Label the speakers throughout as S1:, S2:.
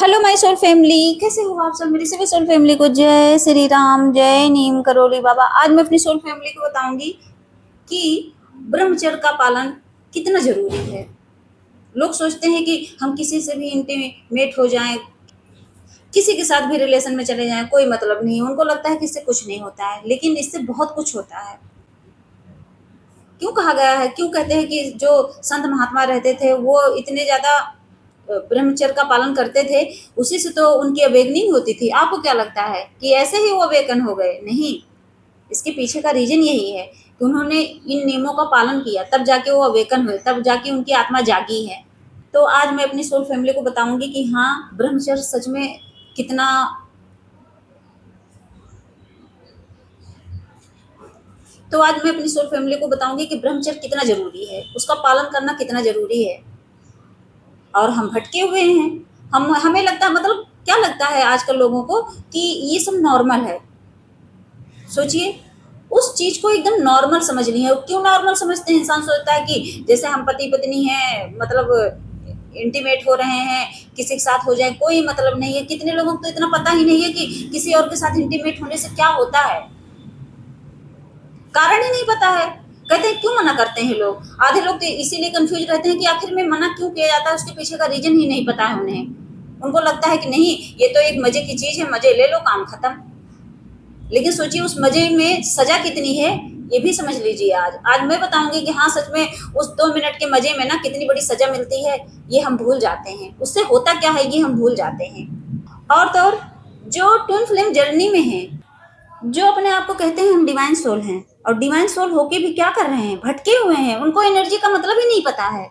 S1: Hello my soul family, कैसे हो आप सब। मेरी सभी सोल फैमिली को जय श्री राम, जय नीम करोली बाबा। आज मैं अपनी सोल फैमिली को बताऊंगी कि ब्रह्मचर्य का पालन कितना जरूरी है। लोग सोचते हैं कि हम किसी से भी इंटीमेट हो जाएं, किसी के साथ भी रिलेशन में चले जाएं, कोई मतलब नहीं। उनको लगता है कि इससे कुछ नहीं होता है, लेकिन इससे बहुत कुछ होता है। क्यों कहा गया है, क्यों कहते हैं कि जो संत महात्मा रहते थे वो इतने ज्यादा ब्रह्मचर्य का पालन करते थे, उसी से तो उनकी अवेकनिंग होती थी। आपको क्या लगता है कि ऐसे ही वो अवेकन हो गए? नहीं, इसके पीछे का रीजन यही है कि उन्होंने इन नियमों का पालन किया, तब जाके वो अवेकन हुए, तब जाके उनकी आत्मा जागी है। तो आज मैं अपनी सोल फैमिली को बताऊंगी कि हाँ, ब्रह्मचर्य सच में कितना तो आज मैं अपनी सोल फैमिली को बताऊंगी कि ब्रह्मचर्य कितना जरूरी है, उसका पालन करना कितना जरूरी है। और हम भटके हुए हैं। हम हमें लगता है, मतलब क्या लगता है आजकल लोगों को कि ये सब नॉर्मल है। सोचिए, उस चीज को एकदम नॉर्मल समझ ली है। क्यों नॉर्मल समझते हैं? इंसान सोचता है कि जैसे हम पति पत्नी हैं, मतलब इंटीमेट हो रहे हैं, किसी के साथ हो जाए कोई मतलब नहीं है। कितने लोगों को तो इतना पता ही नहीं है कि किसी और के साथ इंटीमेट होने से क्या होता है, कारण ही नहीं पता है। कहते हैं क्यों मना करते हैं लोग। आधे लोग तो इसीलिए कंफ्यूज रहते हैं कि आखिर में मना क्यों किया जाता है, उसके पीछे का रीजन ही नहीं पता है उन्हें। उनको लगता है कि नहीं, ये तो एक मजे की चीज है, मजे ले लो, काम खत्म। लेकिन सोचिए उस मजे में सजा कितनी है, ये भी समझ लीजिए। आज मैं बताऊंगी कि हाँ, सच में उस 2 मिनट के मजे में ना कितनी बड़ी सजा मिलती है, ये हम भूल जाते हैं। उससे होता क्या है ये हम भूल जाते हैं। और तो और, जो ट्विन फ्लेम जर्नी में है, जो अपने आप को कहते हैं हम डिवाइन सोल हैं, और डिवाइन सोल होके भी क्या कर रहे हैं? भटके हुए हैं। उनको एनर्जी का मतलब ही नहीं पता है।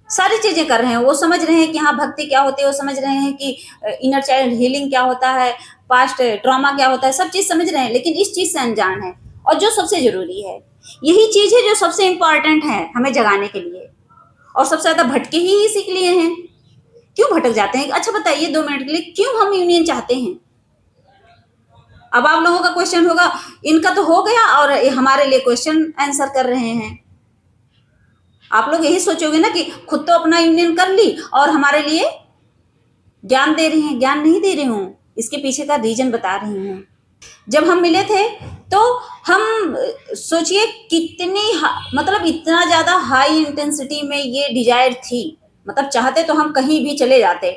S1: सारी चीजें कर रहे हैं, वो समझ रहे हैं कि हाँ भक्ति क्या होती है, वो समझ रहे हैं कि इनर चाइल्ड हीलिंग क्या होता है, पास्ट ट्रॉमा क्या होता है, सब चीज समझ रहे हैं, लेकिन इस चीज से अनजान है। और जो सबसे जरूरी है, यही चीज है जो सबसे इंपॉर्टेंट है हमें जगाने के लिए। और सबसे ज्यादा भटके ही इसी के लिए हैं। क्यों भटक जाते हैं? अच्छा बताइए, 2 मिनट के लिए क्यों हम यूनियन चाहते हैं? अब आप लोगों का क्वेश्चन होगा, इनका तो हो गया और हमारे लिए क्वेश्चन आंसर कर रहे हैं। आप लोग यही सोचोगे ना कि खुद तो अपना यूनियन कर ली और हमारे लिए ज्ञान दे रही हैं। ज्ञान नहीं दे रही हूं, इसके पीछे का रीजन बता रही हूं। जब हम मिले थे तो हम सोचिए कितनी मतलब इतना ज्यादा हाई इंटेंसिटी में ये डिजायर थी। मतलब चाहते तो हम कहीं भी चले जाते।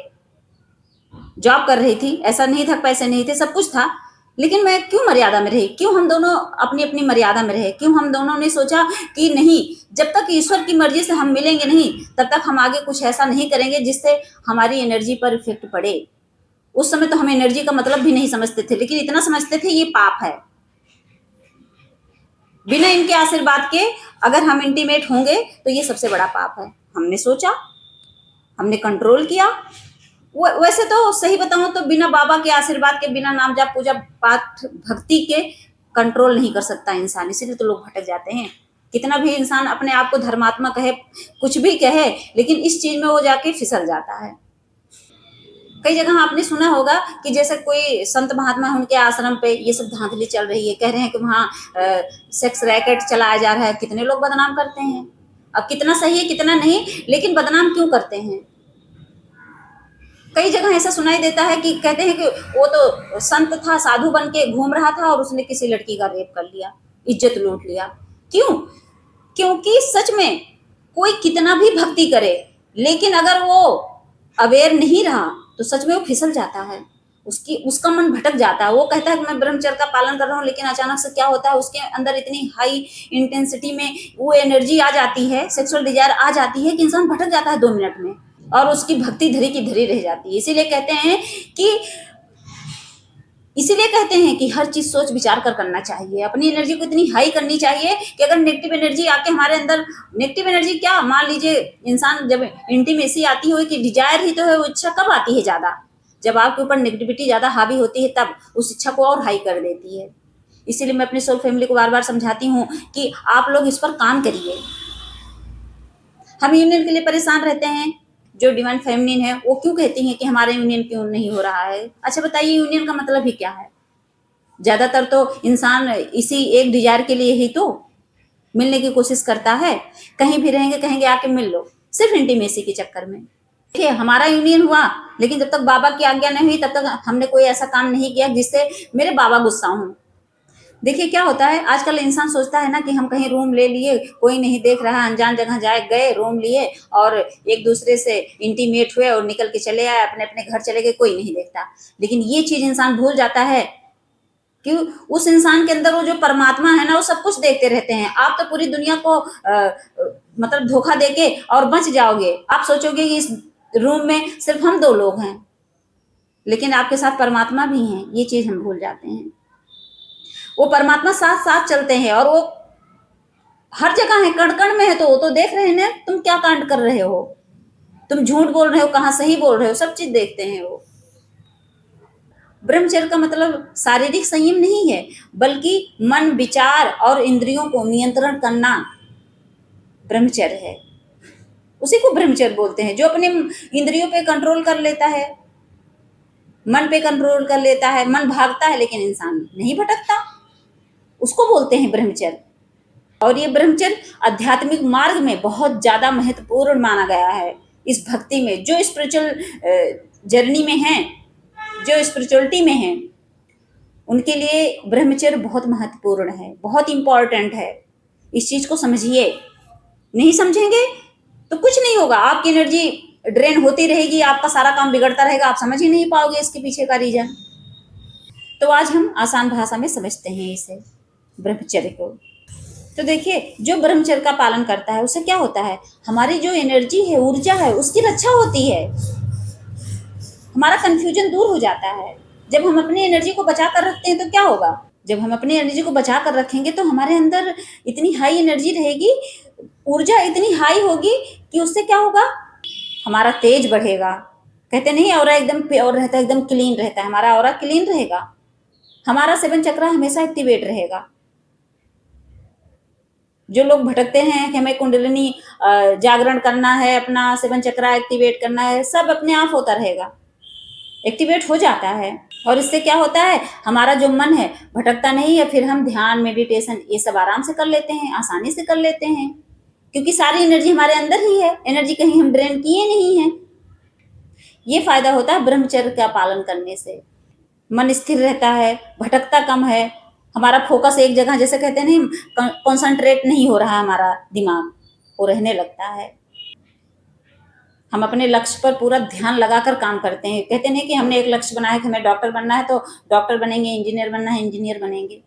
S1: जॉब कर रही थी, ऐसा नहीं था पैसे नहीं थे, सब कुछ था, लेकिन मैं क्यों मर्यादा में रही? क्यों हम दोनों अपनी अपनी मर्यादा में रहे? क्यों हम दोनों ने सोचा कि नहीं, जब तक ईश्वर की मर्जी से हम मिलेंगे नहीं, तब तक हम आगे कुछ ऐसा नहीं करेंगे जिससे हमारी एनर्जी पर इफेक्ट पड़े। उस समय तो हम एनर्जी का मतलब भी नहीं समझते थे, लेकिन इतना समझते थे ये पाप है। बिना इनके आशीर्वाद के अगर हम इंटीमेट होंगे तो ये सबसे बड़ा पाप है। हमने सोचा, हमने कंट्रोल किया। वैसे तो सही बताऊं तो बिना बाबा के आशीर्वाद के, बिना नाम जाप पूजा पाठ भक्ति के कंट्रोल नहीं कर सकता इंसान। इसीलिए तो लोग भटक जाते हैं। कितना भी इंसान अपने आप को धर्मात्मा कहे, कुछ भी कहे, लेकिन इस चीज में वो जाके फिसल जाता है। कई जगह आपने सुना होगा कि जैसे कोई संत महात्मा है, उनके आश्रम पे ये सब धांधली चल रही है, कह रहे हैं कि वहाँ सेक्स रैकेट चलाया जा रहा है। कितने लोग बदनाम करते हैं। अब कितना सही है कितना नहीं, लेकिन बदनाम क्यों करते हैं? कई जगह ऐसा सुनाई देता है कि कहते हैं कि वो तो संत था, साधु बन के घूम रहा था और उसने किसी लड़की का रेप कर लिया, इज्जत लूट लिया। क्यों? क्योंकि सच में कोई कितना भी भक्ति करे, लेकिन अगर वो अवेयर नहीं रहा तो सच में वो फिसल जाता है। उसका मन भटक जाता है। वो कहता है कि मैं ब्रह्मचर्य का पालन कर रहा हूँ, लेकिन अचानक से क्या होता है, उसके अंदर इतनी हाई इंटेंसिटी में वो एनर्जी आ जाती है, सेक्सुअल डिजायर आ जाती है कि इंसान भटक जाता है 2 मिनट में, और उसकी भक्ति धरी की धरी रह जाती है। इसीलिए कहते हैं कि हर चीज सोच विचार कर करना चाहिए। अपनी एनर्जी को इतनी हाई करनी चाहिए कि अगर नेगेटिव एनर्जी आके हमारे अंदर, नेगेटिव एनर्जी क्या, मान लीजिए इंसान जब इंटीमेसी आती हो कि डिजायर ही तो है, वो इच्छा कब आती है ज्यादा? जब आपके ऊपर नेगेटिविटी ज्यादा हावी होती है, तब उस इच्छा को और हाई कर देती है। इसीलिए मैं अपनी सोल फैमिली को बार बार समझाती हूँ कि आप लोग इस पर काम करिए। हम यूनियन के लिए परेशान रहते हैं। जो डिवाइन फेमिनिन है वो क्यों कहती हैं कि हमारा यूनियन क्यों नहीं हो रहा है? अच्छा बताइए, यूनियन का मतलब ही क्या है? ज्यादातर तो इंसान इसी एक डिजायर के लिए ही तो मिलने की कोशिश करता है। कहीं भी रहेंगे कहेंगे आके मिल लो, सिर्फ इंटीमेसी के चक्कर में। देखिए, हमारा यूनियन हुआ लेकिन जब तक बाबा की आज्ञा नहीं हुई तब तक हमने कोई ऐसा काम नहीं किया जिससे मेरे बाबा गुस्सा हों। देखिए क्या होता है, आजकल इंसान सोचता है ना कि हम कहीं रूम ले लिए, कोई नहीं देख रहा, अनजान जगह जाए गए, रूम लिए और एक दूसरे से इंटीमेट हुए और निकल के चले आए, अपने अपने घर चले गए, कोई नहीं देखता। लेकिन ये चीज इंसान भूल जाता है कि उस इंसान के अंदर वो जो परमात्मा है ना, वो सब कुछ देखते रहते हैं। आप तो पूरी दुनिया को मतलब धोखा देके और बच जाओगे। आप सोचोगे कि इस रूम में सिर्फ हम 2 लोग हैं, लेकिन आपके साथ परमात्मा भी हैं। ये चीज हम भूल जाते हैं। वो परमात्मा साथ साथ चलते हैं और वो हर जगह है, कण कण में है। तो वो तो देख रहे हैं ना तुम क्या कांड कर रहे हो, तुम झूठ बोल रहे हो, कहाँ सही बोल रहे हो, सब चीज देखते हैं वो। ब्रह्मचर्य का मतलब शारीरिक संयम नहीं है, बल्कि मन, विचार और इंद्रियों को नियंत्रण करना ब्रह्मचर्य है। उसी को ब्रह्मचर्य बोलते हैं, जो अपने इंद्रियों पे कंट्रोल कर लेता है, मन पे कंट्रोल कर लेता है। मन भागता है लेकिन इंसान नहीं भटकता, उसको बोलते हैं ब्रह्मचर्य। और ये ब्रह्मचर्य आध्यात्मिक मार्ग में बहुत ज्यादा महत्वपूर्ण माना गया है। इस भक्ति में जो स्पिरिचुअल जर्नी में है, जो स्पिरिचुअलिटी में है, उनके लिए ब्रह्मचर्य बहुत महत्वपूर्ण है, बहुत इंपॉर्टेंट है। इस चीज को समझिए। नहीं समझेंगे तो कुछ नहीं होगा, आपकी एनर्जी ड्रेन होती रहेगी, आपका सारा काम बिगड़ता रहेगा, आप समझ ही नहीं पाओगे इसके पीछे का रीजन। तो आज हम आसान भाषा में समझते हैं इसे, ब्रह्मचर्य को। तो देखिए, जो ब्रह्मचर्य का पालन करता है उससे क्या होता है, हमारी जो एनर्जी है, ऊर्जा है, उसकी रक्षा होती है। हमारा कंफ्यूजन दूर हो जाता है। जब हम अपनी एनर्जी को बचा कर रखते हैं तो क्या होगा, जब हम अपनी एनर्जी को बचा कर रखेंगे तो हमारे अंदर इतनी हाई एनर्जी रहेगी, ऊर्जा इतनी हाई होगी कि उससे क्या होगा, हमारा तेज बढ़ेगा। कहते नहीं ऑरा एकदम प्योर रहता है, एकदम क्लीन रहता है, हमारा ऑरा क्लीन रहेगा, हमारा 7 चक्रा हमेशा एक्टिवेट रहेगा। जो लोग भटकते हैं कि हमें कुंडलिनी जागरण करना है, अपना 7 चक्रा एक्टिवेट करना है, सब अपने आप होता रहेगा, एक्टिवेट हो जाता है। और इससे क्या होता है, हमारा जो मन है भटकता नहीं है। फिर हम ध्यान, मेडिटेशन ये सब आराम से कर लेते हैं, आसानी से कर लेते हैं, क्योंकि सारी एनर्जी हमारे अंदर ही है, एनर्जी कहीं हम ड्रेन किए नहीं है। ये फायदा होता है ब्रह्मचर्य का पालन करने से। मन स्थिर रहता है, भटकता कम है, हमारा फोकस एक जगह, जैसे कहते हैं नहीं, कॉन्सेंट्रेट नहीं हो रहा हमारा दिमाग, वो रहने लगता है। हम अपने लक्ष्य पर पूरा ध्यान लगाकर काम करते हैं। कहते नहीं कि हमने एक लक्ष्य बनाया कि हमें डॉक्टर बनना है तो डॉक्टर बनेंगे, इंजीनियर बनना है इंजीनियर बनेंगे,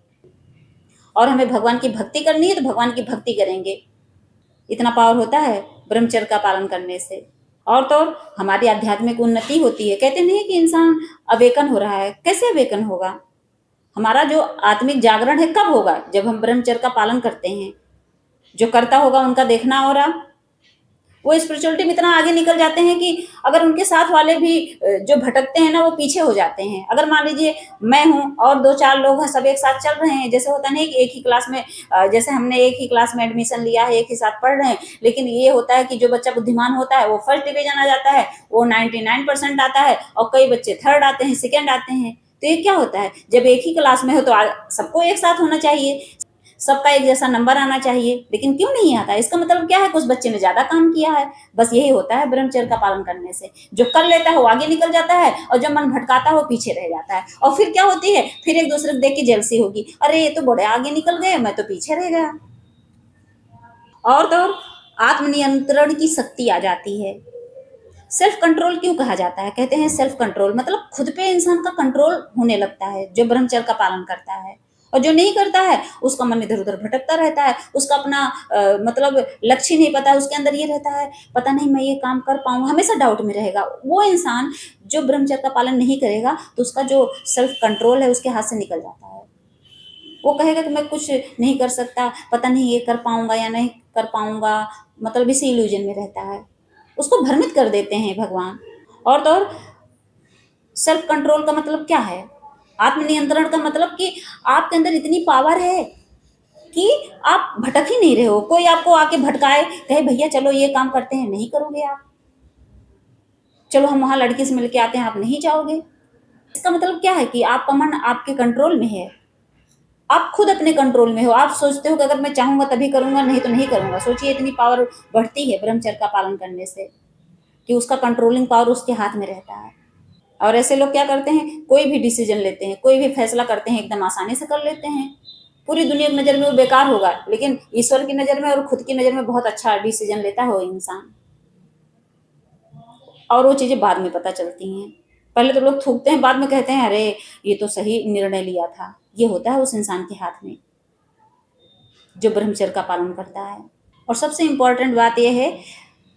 S1: और हमें भगवान की भक्ति करनी है तो भगवान की भक्ति करेंगे। इतना पावर होता है ब्रह्मचर्य का पालन करने से। और तो और हमारी आध्यात्मिक उन्नति होती है। कहते नहीं कि इंसान अवेकन हो रहा है, कैसे अवेकन होगा, हमारा जो आत्मिक जागरण है कब होगा, जब हम ब्रह्मचर्य का पालन करते हैं। जो करता होगा उनका देखना हो रहा, वो स्पिरिचुअलिटी में इतना आगे निकल जाते हैं कि अगर उनके साथ वाले भी जो भटकते हैं ना, वो पीछे हो जाते हैं। अगर मान लीजिए मैं हूँ और 2-4 लोग हैं, सब एक साथ चल रहे हैं, जैसे होता नहीं कि एक ही क्लास में, जैसे हमने एक ही क्लास में एडमिशन लिया है, एक ही साथ पढ़ रहे हैं, लेकिन ये होता है कि जो बच्चा बुद्धिमान होता है वो फर्स्ट डिवीजन आ जाता है, वो 99% आता है, और कई बच्चे थर्ड आते हैं, सेकेंड आते हैं। तो ये क्या होता है, जब एक ही क्लास में हो तो सबको एक साथ होना चाहिए, सबका एक जैसा नंबर आना चाहिए, लेकिन क्यों नहीं आता, इसका मतलब क्या है, कुछ बच्चे ने ज्यादा काम किया है। बस यही होता है ब्रह्मचर्य का पालन करने से, जो कर लेता है वो आगे निकल जाता है, और जो मन भटकाता है वो पीछे रह जाता है। और फिर क्या होती है, फिर एक दूसरे को देख के जेलसी होगी, अरे ये तो बड़े आगे निकल गए, मैं तो पीछे रह गया। और तो आत्मनियंत्रण की शक्ति आ जाती है। सेल्फ कंट्रोल क्यों कहा जाता है, कहते हैं सेल्फ कंट्रोल मतलब खुद पे इंसान का कंट्रोल होने लगता है जो ब्रह्मचर्य का पालन करता है। और जो नहीं करता है उसका मन इधर उधर भटकता रहता है, उसका अपना मतलब लक्ष्य नहीं पता है, उसके अंदर ये रहता है पता नहीं मैं ये काम कर पाऊंगा, हमेशा डाउट में रहेगा। वो इंसान जो ब्रह्मचर्य का पालन नहीं करेगा तो उसका जो सेल्फ कंट्रोल है उसके हाथ से निकल जाता है। वो कहेगा कि मैं कुछ नहीं कर सकता, पता नहीं ये कर पाऊंगा या नहीं कर पाऊंगा, मतलब इसी इल्यूजन में रहता है, उसको भ्रमित कर देते हैं भगवान। और तो और सेल्फ कंट्रोल का मतलब क्या है, आत्मनियंत्रण का मतलब कि आपके अंदर इतनी पावर है कि आप भटक ही नहीं रहे हो। कोई आपको आके भटकाए, कहे भैया चलो ये काम करते हैं, नहीं करोगे आप, चलो हम वहां लड़की से मिलके आते हैं, आप नहीं जाओगे। इसका मतलब क्या है कि आपका मन आपके कंट्रोल में है, आप खुद अपने कंट्रोल में हो। आप सोचते हो कि अगर मैं चाहूंगा तभी करूंगा, नहीं तो नहीं करूंगा। सोचिए इतनी पावर बढ़ती है ब्रह्मचर्य का पालन करने से कि उसका कंट्रोलिंग पावर उसके हाथ में रहता है। और ऐसे लोग क्या करते हैं, कोई भी डिसीजन लेते हैं, कोई भी फैसला करते हैं एकदम आसानी से कर लेते हैं। पूरी दुनिया की नज़र में वो बेकार होगा, लेकिन ईश्वर की नज़र में और खुद की नज़र में बहुत अच्छा डिसीजन लेता है वो इंसान। और वो चीज़ें बाद में पता चलती हैं। पहले तो लोग थूकते हैं, बाद में कहते हैं अरे ये तो सही निर्णय लिया था। ये होता है उस इंसान के हाथ में जो ब्रह्मचर्य का पालन करता है। और सबसे इम्पोर्टेंट बात यह है,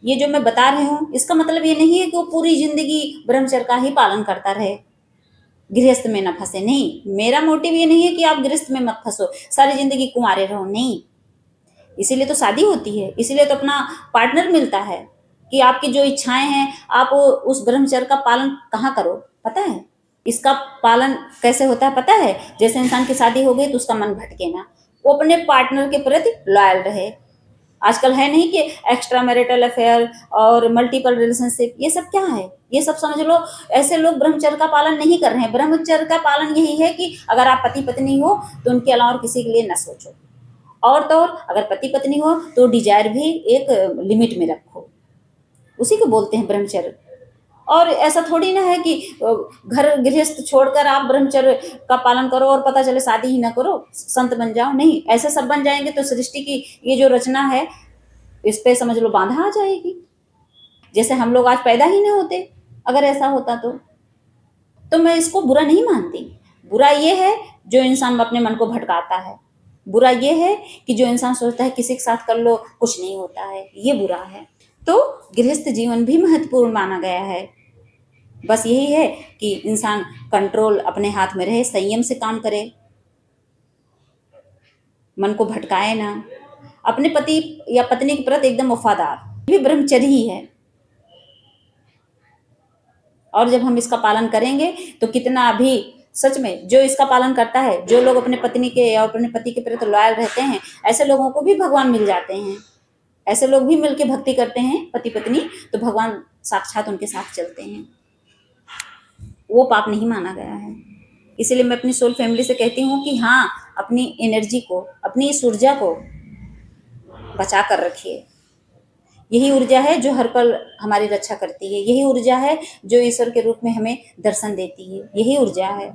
S1: ये जो मैं बता रही हूँ इसका मतलब ये नहीं है कि वो पूरी जिंदगी ब्रह्मचर्य का ही पालन करता रहे, गृहस्थ में न फंसे। नहीं, मेरा मोटिव ये नहीं है कि आप गृहस्थ में मत फंसो, सारी जिंदगी कुंवारे रहो, नहीं। इसीलिए तो शादी होती है, इसीलिए तो अपना पार्टनर मिलता है कि आपकी जो इच्छाएं हैं आप उस ब्रह्मचर्य का पालन कहाँ करो। पता है इसका पालन कैसे होता है? पता है, जैसे इंसान की शादी हो गई तो उसका मन भटके ना, वो अपने पार्टनर के प्रति लॉयल रहे। आजकल है नहीं कि एक्स्ट्रा मैरिटल अफेयर और मल्टीपल रिलेशनशिप, ये सब क्या है? ये सब समझ लो ऐसे लोग ब्रह्मचर्य का पालन नहीं कर रहे हैं। ब्रह्मचर्य का पालन यही है कि अगर आप पति पत्नी हो तो उनके अलावा और किसी के लिए न सोचो, और तो और अगर पति पत्नी हो तो डिजायर भी एक लिमिट में रखो, उसी को बोलते हैं ब्रह्मचर्य। और ऐसा थोड़ी ना है कि घर गृहस्थ छोड़कर आप ब्रह्मचर्य का पालन करो और पता चले शादी ही ना करो, संत बन जाओ। नहीं, ऐसे सब बन जाएंगे तो सृष्टि की ये जो रचना है इस पे समझ लो बाधा आ जाएगी। जैसे हम लोग आज पैदा ही नहीं होते अगर ऐसा होता तो मैं इसको बुरा नहीं मानती। बुरा ये है जो इंसान अपने मन को भटकाता है, बुरा ये है कि जो इंसान सोचता है किसी के साथ कर लो कुछ नहीं होता है, ये बुरा है। तो गृहस्थ जीवन भी महत्वपूर्ण माना गया है। बस यही है कि इंसान कंट्रोल अपने हाथ में रहे, संयम से काम करे, मन को भटकाए ना, अपने पति या पत्नी के प्रति एकदम वफादार, ये भी ब्रह्मचर्य ही है। और जब हम इसका पालन करेंगे तो कितना भी सच में जो इसका पालन करता है, जो लोग अपने पत्नी के या अपने पति के प्रति लॉयल रहते हैं, ऐसे लोगों को भी भगवान मिल जाते हैं। ऐसे लोग भी मिलके भक्ति करते हैं पति पत्नी, तो भगवान साक्षात उनके साथ चलते हैं। वो पाप नहीं माना गया है। इसीलिए मैं अपनी सोल फैमिली से कहती हूँ कि हाँ, अपनी एनर्जी को, अपनी इस ऊर्जा को बचा कर रखिए। यही ऊर्जा है जो हर पल हमारी रक्षा करती है, यही ऊर्जा है जो ईश्वर के रूप में हमें दर्शन देती है, यही ऊर्जा है।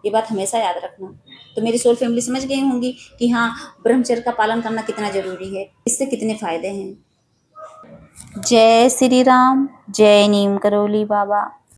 S1: ये बात हमेशा याद रखना। तो मेरी सोल फैमिली समझ गई होंगी कि हाँ, ब्रह्मचर्य का पालन करना कितना जरूरी है, इससे कितने फायदे हैं। जय श्री राम, जय नीम करोली बाबा।